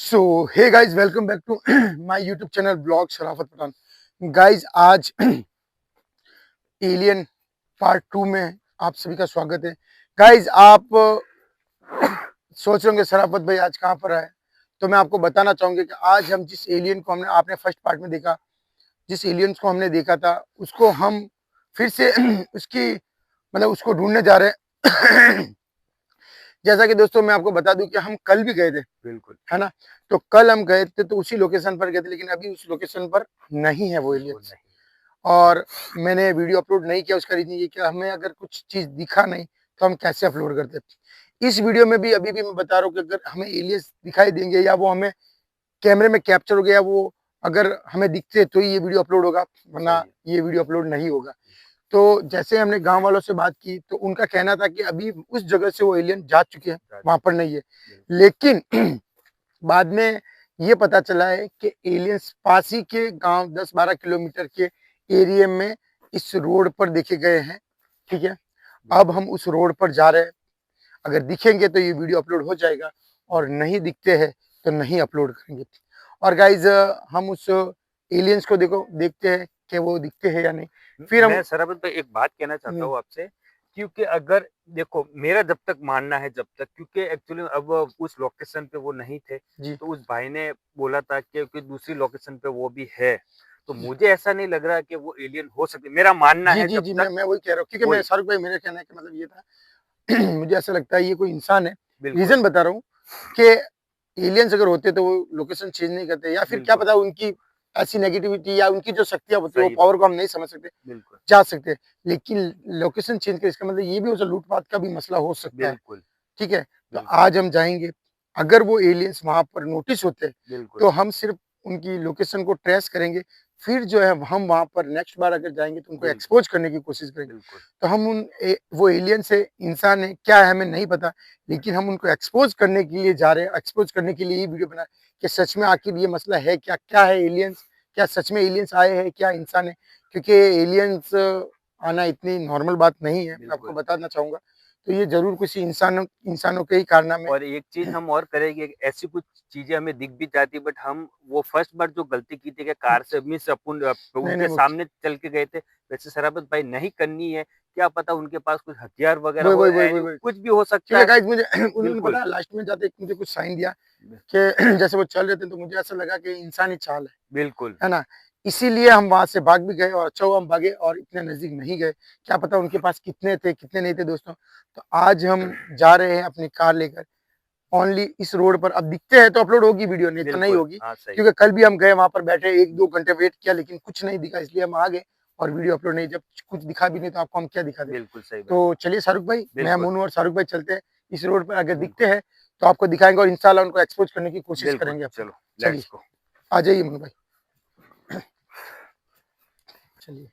So hey guys, welcome back to my YouTube channel blog Sharafat Pathan. Guys, आज alien part 2 में आप सभी का स्वागत है। गाइस, आप सोच रहे होंगे शराफत भाई आज कहाँ पर आए, तो मैं आपको बताना चाहूंगा कि आज हम जिस एलियन को हमने आपने फर्स्ट पार्ट में देखा, जिस एलियंस को हमने देखा था, उसको हम फिर से उसकी मतलब उसको ढूंढने जा रहे हैं। जैसा कि दोस्तों मैं आपको बता दूं कि हम कल भी गए थे, बिल्कुल है ना। तो कल हम गए थे तो उसी लोकेशन पर गए थे, लेकिन अभी उस लोकेशन पर नहीं है वो वो एलियंस। नहीं। और मैंने वीडियो अपलोड नहीं किया, उसका रीजन ये कि हमें अगर कुछ चीज दिखा नहीं तो हम कैसे अपलोड करते। इस वीडियो में भी अभी भी मैं बता रहा हूँ कि अगर हमें एलियंस दिखाई देंगे या वो हमें कैमरे में कैप्चर हो गया, वो अगर हमें दिखते तो ही ये वीडियो अपलोड होगा, वरना सही है। ये वीडियो अपलोड नहीं होगा। तो जैसे हमने गांव वालों से बात की तो उनका कहना था कि अभी उस जगह से वो एलियन जा चुके हैं, वहां पर नहीं है। बिल्कुल लेकिन बाद में ये पता चला है कि एलियंस पास ही के गांव 10-12 किलोमीटर के एरिया में इस रोड पर देखे गए हैं। ठीक है, अब बिल्कुल हम उस रोड पर जा रहे हैं। अगर दिखेंगे तो ये वीडियो अपलोड हो जाएगा, और नहीं दिखते हैं तो नहीं अपलोड करेंगे। और गाइज, हम उस एलियंस को देखते हैं कि वो दिखते हैं या नहीं। फिर हम मैं सराबत भाई एक बात कहना चाहता हूँ आपसे, क्योंकि अगर देखो मेरा जब तक मानना है, जब तक क्योंकि एक्चुअली अब उस लोकेशन पे वो नहीं थे, जी तो उस भाई ने बोला था कि दूसरी लोकेशन पे वो भी है, तो मुझे ऐसा नहीं लग रहा कि वो एलियन हो सकते। मेरा मानना जी है जी जब जी, तक मैं वही कह रहा हूँ, क्योंकि मैं वही शाहरुख भाई, मेरे कहने का मतलब ये था। मुझे ऐसा लगता है ये कोई इंसान है। बिल्कुल रीजन बता रहा हूँ कि एलियंस अगर होते तो वो लोकेशन चेंज नहीं करते, या फिर क्या बिल्कुल पता उनकी ऐसी नेगेटिविटी या उनकी जो शक्तियां होती है वो सही बात पावर को हम नहीं समझ सकते, बिल्कुल जा सकते। लेकिन लोकेशन चेंज कर इसका मतलब ये भी हो सकता, लूटपाट का भी मसला हो सकता है। बिल्कुल ठीक है, तो बिल्कुल आज हम जाएंगे। अगर वो एलियंस वहां पर नोटिस होते बिल्कुल तो हम सिर्फ उनकी लोकेशन को ट्रेस करेंगे। फिर जो है हम वहां पर नेक्स्ट बार अगर जाएंगे तो उनको बिल्कुल एक्सपोज करने की कोशिश करेंगे। बिल्कुल तो हम वो एलियंस है, इंसान है, क्या है हमें नहीं पता, लेकिन हम उनको एक्सपोज करने के लिए जा रहे हैं। एक्सपोज करने के लिए ये वीडियो बना कि सच में आखिर ये मसला है क्या, क्या है एलियंस, क्या सच में एलियंस आए हैं, क्या इंसान है। क्योंकि एलियंस आना इतनी नॉर्मल बात नहीं है, मैं आपको बिल्कुल बताना चाहूंगा। तो ये जरूर किसी इंसानों इंसानों के ही कारनामे। और एक चीज़ हम और करेंगे, ऐसी कुछ चीज़ें हमें दिख भी जाती, बट हम वो फर्स्ट बार जो गलती की थी कि कार से मीन्स अपन नहीं नहीं, उनके सामने चल के गए थे, वैसे शराबत भाई नहीं करनी है। क्या पता उनके पास कुछ हथियार वगैरह वही हो, वही वही वही एनी वही कुछ भी हो सकता क्योंकि है। गाइस मुझे उन्होंने बिल्कुल, पता है लास्ट में जाते मुझे कुछ साइन दिया कि जैसे वो चल रहे थे तो मुझे ऐसा लगा कि इंसानी चाल बिल्कुल, है ना। इसीलिए हम वहां से भाग भी गए, और अच्छा हुआ हम भागे और इतने नजदीक नहीं गए। क्या पता उनके पास कितने थे कितने नहीं थे दोस्तों। तो आज हम जा रहे हैं अपनी कार लेकर ओनली इस रोड पर। अब दिखते हैं तो अपलोड होगी वीडियो, नहीं तो नहीं बिल्कुल, होगी। हाँ, सही। क्योंकि कल भी हम गए वहां पर, बैठे 1-2 घंटे वेट किया, लेकिन कुछ नहीं दिखा, इसलिए हम आ गए। और वीडियो अपलोड नहीं, जब कुछ दिखा भी नहीं तो आपको हम क्या दिखा दे। बिल्कुल सही बात। तो चलिए शाहरुख भाई, मैं बिल्कुल, मोनू और शाहरुख भाई चलते हैं इस रोड पर। अगर दिखते बिल्कुल, हैं तो आपको दिखाएंगे, और इंशाल्लाह उनको एक्सपोज करने की कोशिश बिल्कुल, करेंगे अपन। चलो चलिए, लेट्स गो। आ जाइए मोनू भाई, चलिए।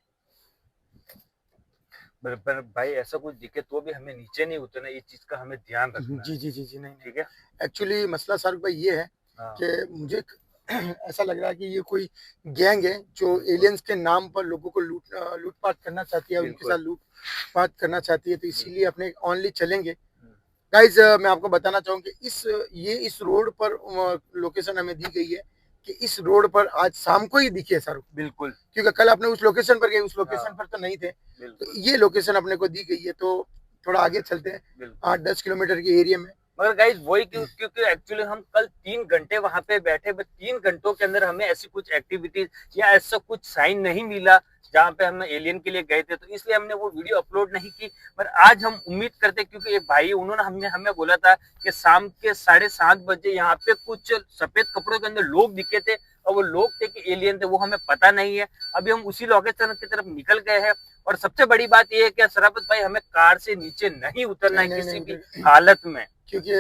पर भाई ऐसा कुछ दिखे तो भी हमें नीचे नहीं उतरना, इस चीज़ का हमें ध्यान रखना है, जी जी जी जी, नहीं नहीं, ठीक है? एक्चुअली मसला शाहरुख भाई ये है हाँ, कि मुझे ऐसा लग रहा है कि ये कोई गैंग है जो बिल्कुल, एलियंस के नाम पर लोगों को लूटपाट करना चाहती है, उनके साथ बिल्कुल, लूटपाट करना चाहती है। तो इसीलिए बिल्कुल। अपने ओनली चलेंगे। हुँ, गाइज, मैं आपको बताना चाहूँ कि इस रोड पर लोकेशन हमें दी गई है कि इस रोड पर आज शाम को ही दिखे शाहरुख। बिल्कुल, क्योंकि कल अपने उस लोकेशन पर गए, उस लोकेशन हाँ, पर तो नहीं थे। तो बिल्कुल, ये लोकेशन अपने को दी गई है, तो थोड़ा आगे चलते हैं, बिल्कुल। 8-10 किलोमीटर के एरिया में। मगर गाइस वही क्योंकि एक्चुअली हम कल 3 घंटे वहाँ पे बैठे, बट 3 घंटों के अंदर हमें ऐसी कुछ एक्टिविटीज़ या ऐसा कुछ साइन नहीं मिला, जहाँ पे हम एलियन के लिए गए थे, तो इसलिए हमने वो वीडियो अपलोड नहीं की। पर आज हम उम्मीद करते हैं, क्योंकि एक भाई उन्होंने हमें हमें बोला था कि शाम के 7:30 बजे यहाँ पे कुछ सफ़ेद कपड़ों के अंदर लोग दिखे थे, और वो लोग थे कि एलियन थे, वो हमें पता नहीं है। अभी हम उसी लोकेशन की तरफ निकल गए हैं, और सबसे बड़ी बात ये है कि शराफत भाई हमें कार से नीचे नहीं उतरना नहीं है नहीं किसी भी नहीं, हालत में। क्योंकि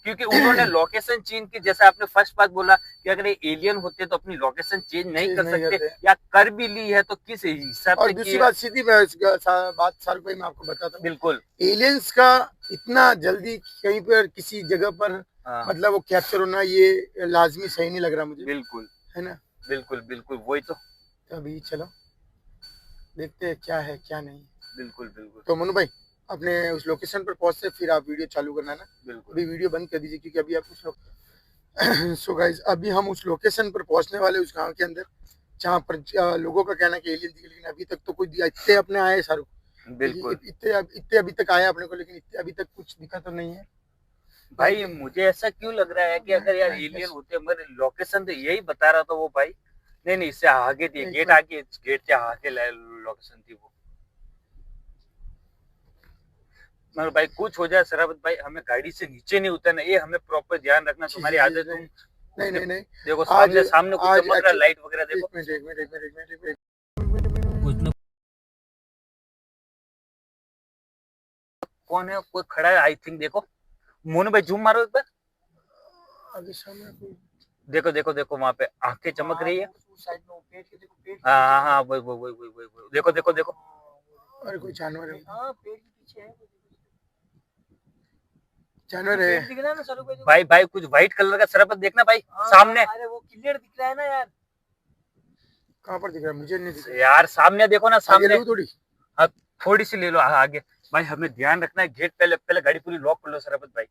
क्योंकि उन्होंने लोकेशन चेंज की, जैसे आपने फर्स्ट बात बोला कि अगर ये एलियन होते तो अपनी लोकेशन चेंज नहीं चीज कर नहीं सकते, करते। या कर भी ली है तो किस हिसाब और से की दूसरी है। बात सीधी मैं बात शाहरुख भाई मैं आपको बताता हूँ, बिल्कुल, एलियंस का इतना जल्दी कहीं पर किसी जगह पर हाँ, मतलब वो कैप्चर होना, ये लाजमी सही नहीं लग रहा मुझे, बिल्कुल, है ना। बिल्कुल, बिल्कुल, वही तो। तो अभी चलो देखते हैं क्या है क्या नहीं। बिल्कुल, बिल्कुल, तो मनु भाई, अपने उस लोकेशन पर पहुंचते फिर आप वीडियो चालू करना ना। बिल्कुल, अभी वीडियो बंद कर दीजिए, क्योंकि अभी आप कुछ लोग सो गाइस अभी हम उस लोकेशन पर पहुंचने वाले उस गांव के अंदर जहां पर लोगों का कहना है कि एलियन दिखे, लेकिन अभी तक तो कोई इतने अपने आए शाहरुख, बिल्कुल इतने अभी तक आए अपने को, लेकिन इतने अभी तक कुछ दिखा तो नहीं है भाई, मुझे ऐसा क्यों लग रहा है कि अगर यार एलियन होते, मगर लोकेशन तो यही बता रहा था वो भाई। नहीं नहीं, इससे आगे थी, गेट आगे, गेट से आगे लोकेशन थी वो। मगर भाई कुछ हो जाए शराबत भाई, हमें गाड़ी से नीचे नहीं उतरना, ये हमें प्रॉपर ध्यान रखना। तुम्हारी आदत, तुम नहीं नहीं नहीं देखो आज सामने सामने कुछ आज चमक रहा, लाइट वगैरह देखो। कुछ न कौन है, कोई खड़ा है आई थिंक। देखो मोनू भाई, जूम मारो एक बार। आगे सामने कोई देखो देखो देखो, वहां पे आंखें चमक रही है। हाँ हाँ हाँ, वही वही वही वही वही, देखो देखो देखो। अरे कोई जानवर है, पेड़ के पीछे है जानवर है। दिख रहा है ना सरू भाई। भाई भाई कुछ व्हाइट कलर का शराबत देखना भाई सामने। अरे वो क्लियर दिख रहा है ना यार। कहाँ पर दिख रहा है? मुझे नहीं दिख रहा। यार सामने देखो ना, आगे सामने लो थोड़ी। हाँ, थोड़ी सी ले लो आगे। भाई हमें ध्यान रखना है, गेट पहले पहले गाड़ी पूरी लॉक कर लो शराबत भाई।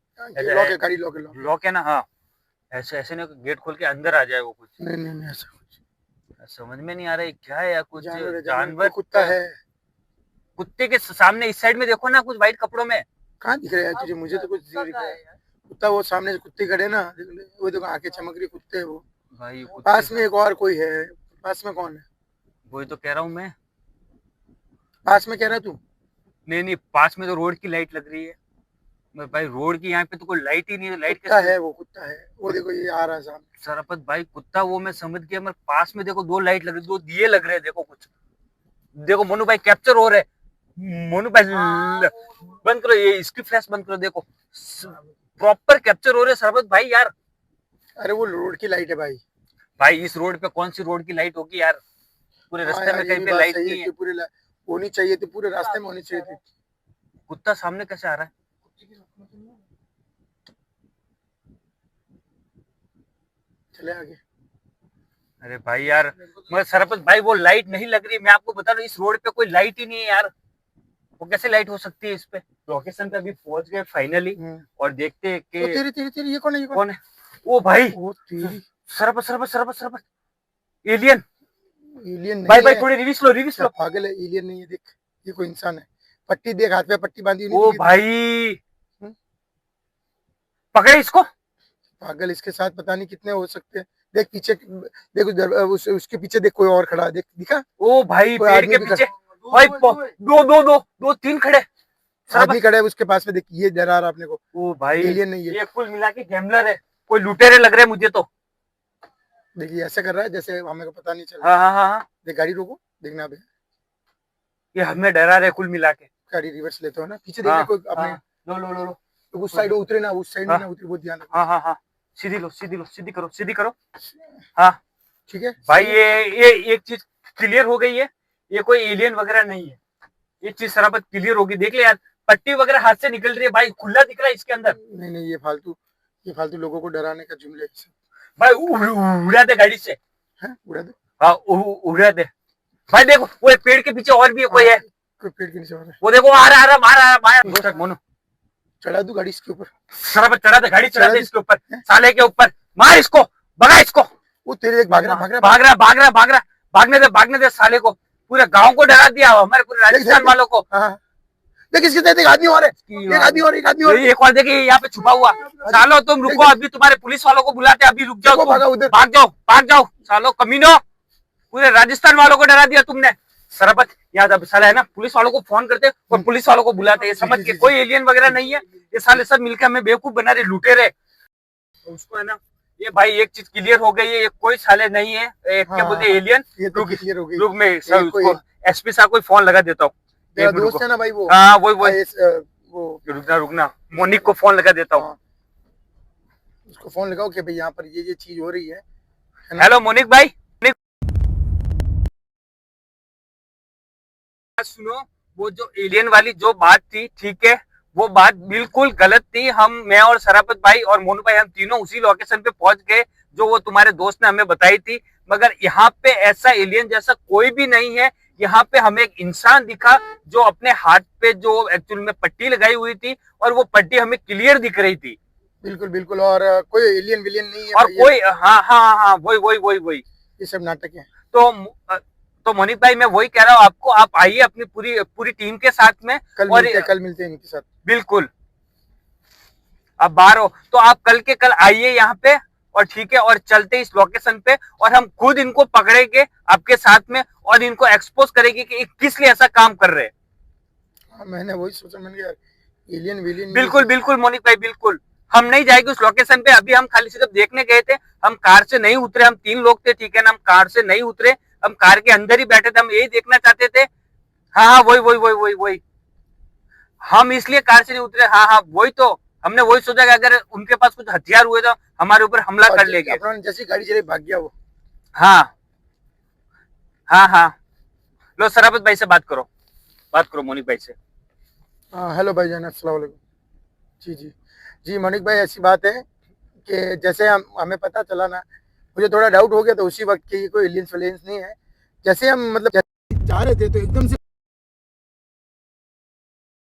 लॉक है, गाड़ी लॉक है, लॉक। लॉक है ना? हाँ, ऐसे ऐसे नहीं गेट खोल के अंदर आ जाए वो कुछ। नहीं नहीं नहीं ऐसा कुछ समझ में नहीं आ रहा है क्या है यार, कुछ जानवर है, जानवर। कुत्ता है। कुत्ते के सामने इस साइड में देखो ना, कुछ व्हाइट कपड़ों में। कहाँ दिख रहा है तुझे? मुझे तो कुछ दिख रहा है। कुत्ता वो सामने से कुत्ते खड़े ना, वो देखो आंखें चमक रही, कुत्ते है वो। भाई पास में एक और कोई है। पास में कौन है? वही तो कह रहा हूँ मैं। पास में कह रहा तू? नहीं नहीं, पास में तो रोड की लाइट लग रही है। मैं भाई रोड की यहाँ पे तो कोई लाइट ही नहीं है। लाइट कुत्ता है वो, कुत्ता है वो, देखो ये आ रहा है सामने। शराफत भाई कुत्ता वो मैं समझ गया, मगर पास में देखो दो लाइट लग रही, दो दिए लग रहे हैं। देखो कुछ, देखो मोनू भाई कैप्चर हो रहे। मोनू भाई बंद करो ये, इसकी फ्लैश बंद करो। देखो प्रॉपर कैप्चर हो रहे शराफत भाई यार। अरे वो रोड की लाइट है भाई। भाई इस रोड पे कौन सी रोड की लाइट होगी यार? पूरे हाँ रास्ते यार, में ये कहीं भी पे बात लाइट सही नहीं है है। कि पूरे होनी चाहिए थी, पूरे रास्ते में होनी चाहिए थी। कुत्ता सामने कैसे आ रहा है? चले आगे। अरे भाई यार, मगर सरपंच भाई वो लाइट नहीं लग रही। मैं आपको बता रहा हूँ, इस रोड पे कोई लाइट ही नहीं है यार। वो कैसे लाइट हो सकती है इस पे? लोकेशन पे अभी पहुंच गए फाइनली, और देखते हैं ओ कि तेरी तेरी तेरी, ये कौन है? ये कौन है। ओ भाई, ओ तेरी, सरपंच सरपंच सरपंच सरपंच, एलियन। एलियन नहीं भाई भाई है। थोड़ी रिवीस लो, रिवीस क्या लो। पागल है? एलियन नहीं है, देख ये कोई इंसान है। पट्टी देख, हाथ पे पट्टी बांधी हुई ओ नहीं दिखी? भाई, पकड़े इसको। पागल, इसके साथ पता नहीं कितने हो सकते हैं। देख पीछे, देख उसके पीछे देख, कोई और खड़ा है, देख दिखा? ओ भाई कोई पेड़ आदमी के भी पीछे भाई दो दो दो दो तीन खड़े आदमी खड़ा है उसके पास में, देख ये डरा रहा अपने को। ओ भाई, एलियन नहीं है। ये कुल मिला के गैम्बलर है, कोई लुटेरे लग रहे हैं मुझे तो। देखिए ऐसा कर रहा है जैसे हमें को पता नहीं चल हाँ रहा। हाँ हाँ हाँ, देख गाड़ी रोको, देखना अभी। ये हमें डरा रहे कुल मिला के। गाड़ी रिवर्स लेते हो ना, पीछे देखना हाँ कोई अपने। हाँ, लो लो लो लो। तो उस साइड उतरे ना, उस साइड में ना उतरे, बहुत ध्यान रखो। हाँ हाँ हाँ, सीधी लो सीधी लो, सीधी करो सीधी करो। हाँ ठीक है भाई, ये एक चीज क्लियर हो गई है, ये कोई एलियन वगैरह नहीं है। ये चीज सराबत क्लियर होगी। देख ले यार, पट्टी वगैरह हाथ से निकल रही है भाई, खुला दिख रहा है इसके अंदर। नहीं नहीं, ये फालतू लोगों को डराने का जुमले हैं। भाई उड़ा दे गाड़ी से। हैं? उड़ा दे। हाँ उड़ा दे भाई। देखो वो एक पेड़ के पीछे और भी कोई है। कोई पेड़ के नीचे हो रहा है। वो देखो आ रहा आ रहा मारा मोनू। चढ़ा दूं गाड़ी इसके ऊपर? सराबत चढ़ा दे, गाड़ी चढ़ा दे इसके ऊपर, साले के ऊपर मार इसको, भगा इसको। वो तेरे देख भाग रहा भाग रहा भाग रहा भाग रहा भाग रहा, भागने दे साले को। पूरे गांव को डरा दिया, हमारे पूरे राजस्थान वालों को। हाँ देख इसके साथ एक आदमी और है, एक आदमी और, एक आदमी और। एक और देखिए यहाँ पे छुपा हुआ। सालो तुम रुको, अभी तुम्हारे पुलिस वालों को बुलाते, अभी रुक जाओ, भागा उधर, भाग जाओ सालो कमीनो। पूरे राजस्थान वालों को डरा दिया तुमने। सरपत याद अब साला है ना, पुलिस वालों को फोन करते और पुलिस वालों को बुलाते, ये समझ के कोई एलियन वगैरह नहीं है। ये साले सब मिलकर हमें बेवकूफ बना रहे, लूटे रहे उसको है ना। ये भाई एक चीज क्लियर हो गई है, ये कोई साले नहीं है। क्या बोलते हैं एलियन। ये तो क्लियर हो गई। रुक मैं एसपी साहब को फोन लगा देता हूँ। तेरा दोस्त है ना भाई वो? हाँ वो रुकना, मोनिक को फोन लगा देता हूँ। उसको फोन लगाओ कि भाई यहाँ पर ये चीज हो रही है। हेलो मोनिक भाई, सुनो, वो जो एलियन वाली जो बात थी, ठीक है, वो बात बिल्कुल गलत थी। मैं और सराफत भाई और मोनू भाई, हम तीनों उसी लोकेशन पे पहुंच गए जो वो तुम्हारे दोस्त ने हमें बताई थी। मगर यहाँ पे ऐसा एलियन जैसा कोई भी नहीं है। यहाँ पे हमें एक इंसान दिखा जो अपने हाथ पे जो एक्चुअल में पट्टी लगाई हुई थी, और वो पट्टी हमें क्लियर दिख रही थी। बिल्कुल बिल्कुल। और कोई एलियन विलियन नहीं है और भाई, कोई, हाँ हाँ हाँ, वही। ये सब नाटक है। तो तो मोनिक भाई, मैं वही कह रहा हूँ आपको, आप आइए अपनी पूरी पूरी टीम के साथ में। और कल मिलते हैं इनके साथ। बिल्कुल, आप बाहर हो तो आप कल के कल आइए यहाँ पे, और ठीक है, और चलते इस लोकेशन पे, और हम खुद इनको पकड़ेंगे आपके साथ में, और इनको एक्सपोज करेंगे कि ये किस लिए ऐसा काम कर रहे हैं। हाँ, मैंने वही सोचा, मैंने कहा एलियन विलियन बिल्कुल बिल्कुल मोनिक भाई, बिल्कुल। हम नहीं जाएंगे उस लोकेशन पे, अभी हम खाली सिर्फ देखने गए थे। हम कार से नहीं उतरे, हम 3 लोग थे, ठीक है ना, हम कार से नहीं उतरे, हम कार के अंदर ही बैठे थे, हम यही देखना चाहते थे। हाँ हाँ, वही। हम इसलिए कार से नहीं उतरे, हाँ हाँ, वही तो। हमने वही सोचा कि अगर उनके पास कुछ हथियार हुए तो हमारे ऊपर हमला कर लेंगे। अपना जैसी गाड़ी चले भाग गया वो। हाँ हाँ, लो सराफत भाई से बात करो मोनिक भाई से। हाँ, हेलो भाईजान, अस्सलाम वालेकुम। जी मोनिक भाई, ऐसी बात है कि जैसे हमें पता चला ना, मुझे थोड़ा डाउट हो गया था उसी वक्त कि ये कोई एलियंस वेलियंस नहीं है। जैसे हम मतलब जैसे जा रहे थे तो एकदम से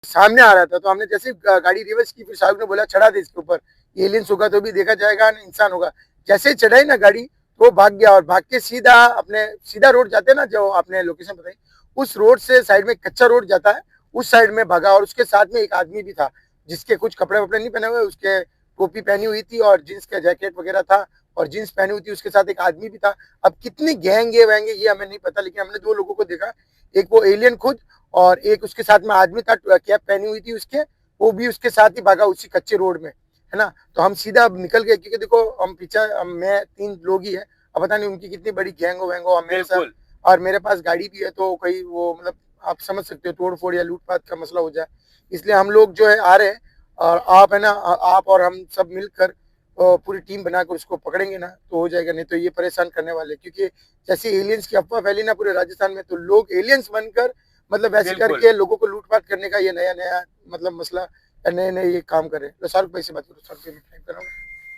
सामने आ रहा था, तो हमने जैसे गाड़ी रिवर्स की, फिर साहब ने बोला चढ़ा दे इसके ऊपर, एलियंस होगा तो भी देखा जाएगा ना इंसान होगा। जैसे ही चढ़ाई ना गाड़ी, तो वो भाग गया और भाग के सीधा रोड जाते ना, जो आपने लोकेशन बताई, उस रोड से साइड में कच्चा रोड जाता है, उस साइड में भागा। और उसके साथ में एक आदमी भी था, जिसके कुछ कपड़े वपड़े नहीं पहने हुए, उसके टोपी पहनी हुई थी और जींस का जैकेट वगैरह था, और जींस पहनी हुई थी। उसके साथ एक आदमी भी था। अब कितनी गैंग है वैंग है ये हमें नहीं पता, लेकिन हमने 2 लोगों को देखा, एक वो एलियन खुद, और एक उसके साथ में आदमी था, कैप पहनी हुई थी उसके, वो भी उसके साथ ही भागा उसी कच्चे रोड में, है ना। तो हम सीधा अब निकल गए, क्योंकि देखो हम पीछे मैं 3 लोग ही है, अब पता नहीं उनकी कितनी बड़ी गैंग हो वैंग हो, हम मेरे साथ, बिल्कुल और मेरे पास गाड़ी भी है, तो कहीं वो मतलब आप समझ सकते हो तोड़ फोड़ या लूटपाट का मसला हो जाए। इसलिए हम लोग जो है आ रहे हैं, और आप है ना, आप और हम सब मिलकर पूरी टीम बनाकर उसको पकड़ेंगे ना तो हो जाएगा, नहीं तो ये परेशान करने वाले, क्योंकि जैसे एलियंस की अफवाह फैली ना पूरे राजस्थान में, तो लोग एलियंस बनकर मतलब ऐसे बिल्कुल। करके लोगों को लूटपाट करने का ये नया मतलब मसला, नए नए ये काम कर रहे हैं। तो शाहरुख भाई से बात करो, शाहरुख भाई मैं टाइप कर रहा हूँ।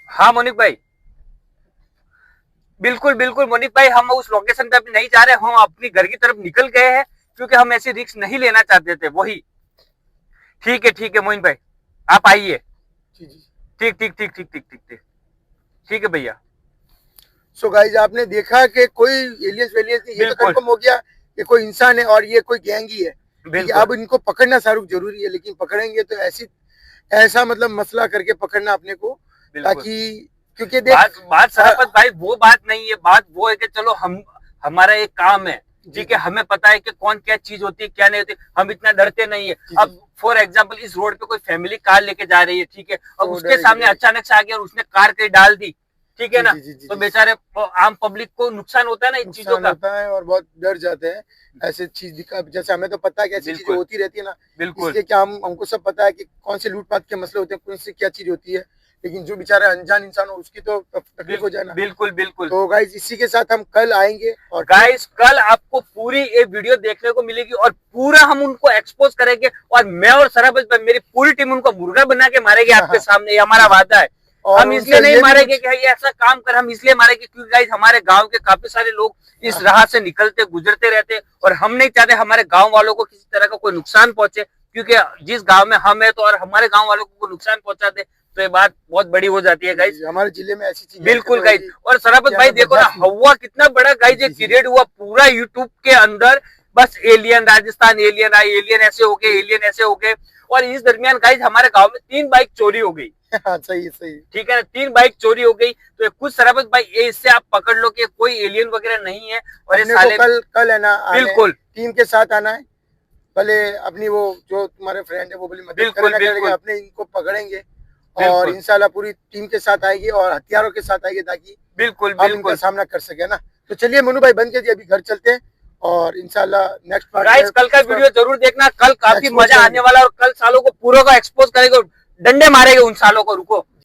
हाँ मोनिक भाई, बिल्कुल बिल्कुल मोनिक भाई, हम उस लोकेशन पे अभी नहीं जा रहे, हम अपनी घर की तरफ निकल गए हैं, क्योंकि हम ऐसी रिस्क नहीं लेना चाहते थे। वही ठीक है मोइन भाई, आप आइए। जी जी। ठीक है भैया। सो गाइज, आपने देखा कि कोई एलियंस वेलियंस नहीं, ये तो बिल्कुल कंफर्म हो गया कि कोई इंसान है और ये कोई गैंग ही है। ठीक है, बिल्कुल अब इनको पकड़ना शाहरुख जरूरी है, लेकिन पकड़ेंगे तो ऐसा मतलब मसला करके पकड़ना अपने को, बिल्कुल। ताकि क्योंकि देख बात सराफत भाई वो बात नहीं है, बात वो है कि चलो हम, हमारा एक काम है, ठीक है, हमें पता है कि कौन क्या चीज होती है क्या नहीं होती, हम इतना डरते नहीं है। अब फॉर एग्जाम्पल इस रोड पे कोई फैमिली कार लेके जा रही है, ठीक है, अब तो उसके सामने अचानक से आ गया और उसने कार कहीं डाल दी, ठीक है ना, जी, तो बेचारे आम पब्लिक को नुकसान होता है ना इन चीजों नुकसान का। होता है और बहुत डर जाते हैं ऐसे चीज दिखा। जैसे हमें तो पता है कि ऐसी चीजें बिल्कुल होती रहती है ना, बिल्कुल इसलिए क्या हमको सब पता है कि कौन से लूटपाट के मसले होते हैं, कौन सी क्या चीज होती है, लेकिन जो बेचारा अनजान इंसान हो उसकी तो तकलीफ हो जाए ना। बिल्कुल। तो गाइज, इसी के साथ हम कल आएंगे, और गाइस कल आपको पूरी ये वीडियो देखने को मिलेगी, और पूरा हम उनको एक्सपोज करेंगे, और मैं और सराफत भाई, मेरी पूरी टीम उनको मुर्गा बना के मारेगी आपके सामने, ये हमारा वादा है। और हम इसलिए नहीं मारेंगे कि ये ऐसा काम कर, हम इसलिए मारेंगे क्योंकि गाइस हमारे गांव के काफी सारे लोग इस राह से निकलते गुजरते रहते, और हम नहीं चाहते हमारे गांव वालों को किसी तरह का कोई नुकसान पहुंचे, क्योंकि जिस गांव में हम है तो और हमारे गांव वालों को नुकसान पहुंचाते तो ये बात बहुत बड़ी हो जाती है गाइस। हमारे जिले में ऐसी चीज बिल्कुल गाइज। और सराफत भाई देखो ना, हवा कितना बड़ा गाइज एक क्रिएट हुआ पूरा यूट्यूब के अंदर, बस एलियन राजस्थान, एलियन आई, एलियन ऐसे हो गए, एलियन ऐसे हो गए, और इस दरमियान गाइज हमारे गांव में 3 बाइक चोरी हो गई। हाँ, सही सही। ठीक है ना, 3 बाइक चोरी हो गई, तो कुछ सराफत भाई ये इससे आप पकड़ लो कि कोई एलियन वगैरह नहीं है, और ये साले कल है ना, बिल्कुल टीम के साथ आना है। भले अपनी वो जो तुम्हारे फ्रेंड है वो बोली मदद करेगा, अपने इनको पकड़ेंगे, और इंशाल्लाह पूरी टीम के साथ आएगी और हथियारों के साथ आएगी, ताकि बिल्कुल हम इनका सामना कर सके ना। तो चलिए मनु भाई, बंद कीजिए, अभी घर चलते हैं, और इंशाल्लाह नेक्स्ट पार्ट गाइस कल का वीडियो जरूर देखना, कल काफी मजा आने वाला है, और कल सालों को पूरा का एक्सपोज करेगा, डंडे मारेंगे उन सालों को। रुको।